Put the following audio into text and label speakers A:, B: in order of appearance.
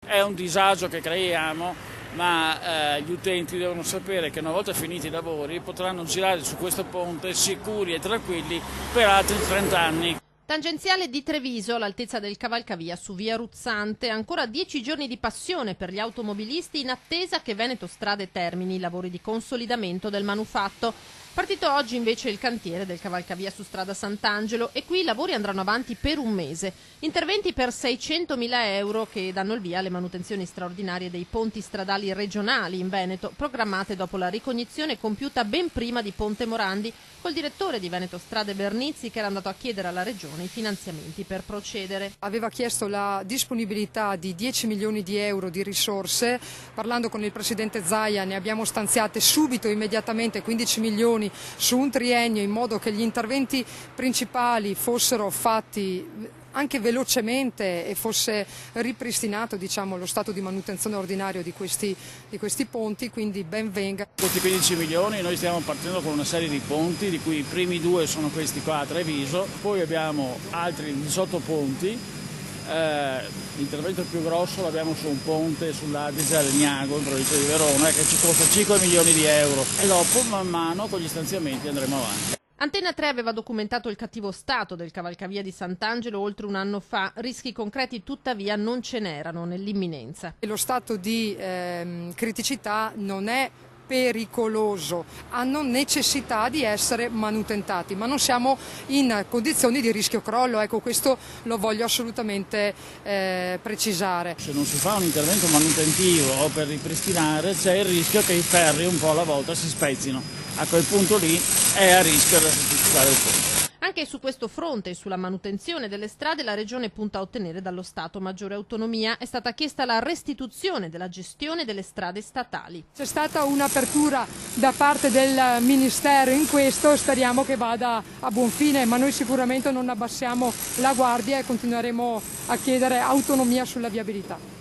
A: È un disagio che creiamo, ma gli utenti devono sapere che una volta finiti i lavori potranno girare su questo ponte sicuri e tranquilli per altri 30 anni.
B: Tangenziale di Treviso, all'altezza del cavalcavia su via Ruzzante, ancora 10 giorni di passione per gli automobilisti in attesa che Veneto Strade termini i lavori di consolidamento del manufatto. Partito oggi invece il cantiere del cavalcavia su strada Sant'Angelo e qui i lavori andranno avanti per un mese. Interventi per 600.000 euro che danno il via alle manutenzioni straordinarie dei ponti stradali regionali in Veneto, programmate dopo la ricognizione compiuta ben prima di Ponte Morandi, col direttore di Veneto Strade Bernizzi che era andato a chiedere alla regione i finanziamenti per procedere.
C: Aveva chiesto la disponibilità di 10 milioni di euro di risorse, parlando con il presidente Zaia ne abbiamo stanziate subito, immediatamente 15 milioni su un triennio in modo che gli interventi principali fossero fatti anche velocemente e fosse ripristinato lo stato di manutenzione ordinario di questi ponti, quindi ben venga.
A: Questi 15 milioni noi stiamo partendo con una serie di ponti, di cui i primi 2 sono questi qua a Treviso, poi abbiamo altri 18 ponti. L'intervento più grosso l'abbiamo su un ponte sull'Adige a Legnago in provincia di Verona che ci costa 5 milioni di euro e dopo man mano con gli stanziamenti andremo avanti.
B: Antena 3 aveva documentato il cattivo stato del cavalcavia di Sant'Angelo oltre un anno fa, rischi concreti tuttavia non ce n'erano nell'imminenza.
C: Lo stato di criticità non è pericoloso, hanno necessità di essere manutentati, ma non siamo in condizioni di rischio crollo, ecco questo lo voglio assolutamente precisare.
A: Se non si fa un intervento manutentivo o per ripristinare c'è il rischio che i ferri un po' alla volta si spezzino, a quel punto lì è a rischio da sostituire il ponte.
B: Anche su questo fronte e sulla manutenzione delle strade la Regione punta a ottenere dallo Stato maggiore autonomia. È stata chiesta la restituzione della gestione delle strade statali.
C: C'è stata un'apertura da parte del Ministero in questo, speriamo che vada a buon fine, ma noi sicuramente non abbassiamo la guardia e continueremo a chiedere autonomia sulla viabilità.